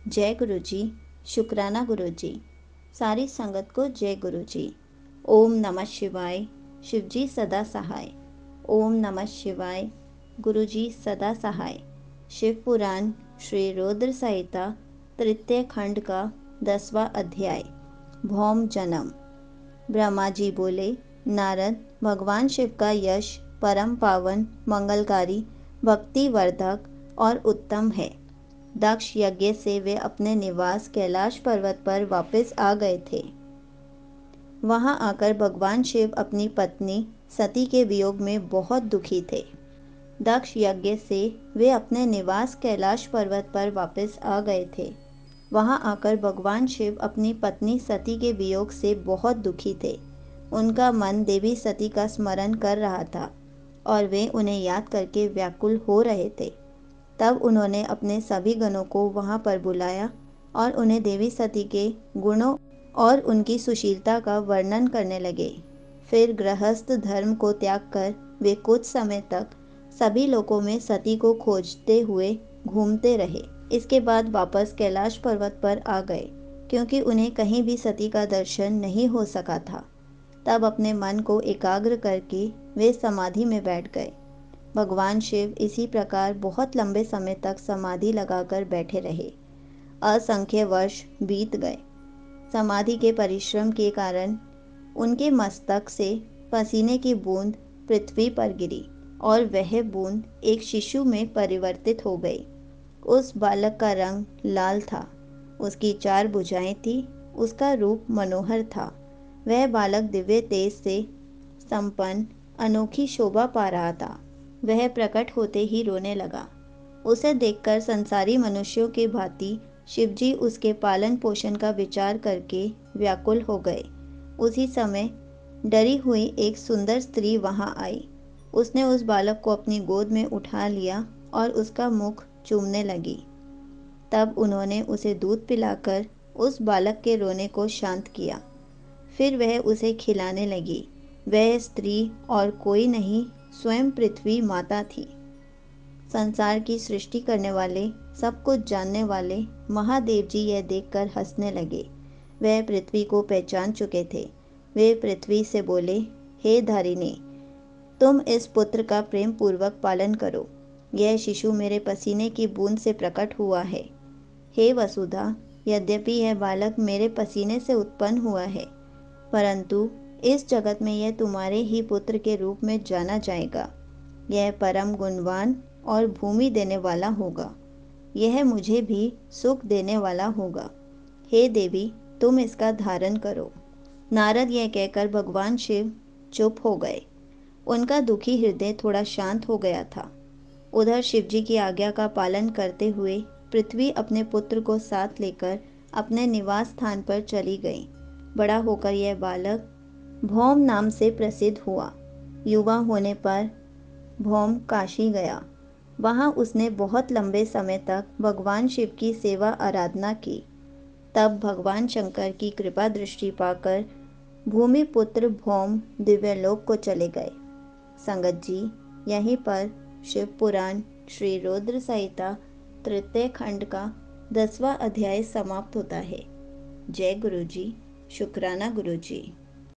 जय गुरु जी। शुक्राना गुरु जी। सारी संगत को जय गुरु जी। ओम नमः शिवाय। शिव जी सदा सहाय। ओम नमः शिवाय। गुरु जी सदा सहाय। शिव पुराण श्री रुद्र संहिता तृतीय खंड का 10वां अध्याय। भौम जन्म। ब्रह्मा जी बोले, नारद, भगवान शिव का यश परम पावन, मंगलकारी, भक्तिवर्धक और उत्तम है। दक्ष यज्ञ से वे अपने निवास कैलाश पर्वत पर वापस आ गए थे। वहां आकर भगवान शिव अपनी पत्नी सती के वियोग में बहुत दुखी थे। दक्ष यज्ञ से वे अपने निवास कैलाश पर्वत पर वापस आ गए थे। वहां आकर भगवान शिव अपनी पत्नी सती के वियोग से बहुत दुखी थे। उनका मन देवी सती का स्मरण कर रहा था और वे उन्हें याद करके व्याकुल हो रहे थे। तब उन्होंने अपने सभी गणों को वहां पर बुलाया और उन्हें देवी सती के गुणों और उनकी सुशीलता का वर्णन करने लगे। फिर गृहस्थ धर्म को त्याग कर वे कुछ समय तक सभी लोकों में सती को खोजते हुए घूमते रहे। इसके बाद वापस कैलाश पर्वत पर आ गए, क्योंकि उन्हें कहीं भी सती का दर्शन नहीं हो सका था। तब अपने मन को एकाग्र करके वे समाधि में बैठ गए। भगवान शिव इसी प्रकार बहुत लंबे समय तक समाधि लगाकर बैठे रहे। असंख्य वर्ष बीत गए। समाधि के परिश्रम के कारण उनके मस्तक से पसीने की बूंद पृथ्वी पर गिरी और वह बूंद एक शिशु में परिवर्तित हो गई। उस बालक का रंग लाल था, उसकी 4 भुजाएं थी, उसका रूप मनोहर था। वह बालक दिव्य तेज से संपन्न अनोखी शोभा पा रहा था। वह प्रकट होते ही रोने लगा। उसे देखकर संसारी मनुष्यों के भांति शिवजी उसके पालन पोषण का विचार करके व्याकुल हो गए। उसी समय डरी हुई एक सुंदर स्त्री वहां आई। उसने उस बालक को अपनी गोद में उठा लिया और उसका मुख चूमने लगी। तब उन्होंने उसे दूध पिलाकर उस बालक के रोने को शांत किया। फिर वह उसे खिलाने लगी। वह स्त्री और कोई नहीं, स्वयं पृथ्वी माता थी। संसार की सृष्टि करने वाले, सब कुछ जानने वाले महादेव जी यह देखकर हंसने लगे। वह पृथ्वी को पहचान चुके थे। वे पृथ्वी से बोले, हे धारिणी, तुम इस पुत्र का प्रेम पूर्वक पालन करो। यह शिशु मेरे पसीने की बूंद से प्रकट हुआ है। हे वसुधा, यद्यपि यह बालक मेरे पसीने से उत्पन्न हुआ है, परंतु इस जगत में यह तुम्हारे ही पुत्र के रूप में जाना जाएगा। यह परम गुणवान और भूमि देने वाला होगा। यह मुझे भी सुख देने वाला होगा। हे देवी, तुम इसका धारण करो। नारद यह कहकर भगवान शिव चुप हो गए। उनका दुखी हृदय थोड़ा शांत हो गया था। उधर शिवजी की आज्ञा का पालन करते हुए पृथ्वी अपने पुत्र को साथ लेकर अपने निवास स्थान पर चली गई। बड़ा होकर यह बालक भौम नाम से प्रसिद्ध हुआ। युवा होने पर भौम काशी गया। वहां उसने बहुत लंबे समय तक भगवान शिव की सेवा आराधना की। तब भगवान शंकर की कृपा दृष्टि पाकर भूमिपुत्र भौम दिव्यलोक को चले गए। संगत जी, यहीं पर शिव पुराण श्री रुद्र संहिता तृतीय खंड का 10वां अध्याय समाप्त होता है। जय गुरु जी। शुक्राना गुरु जी।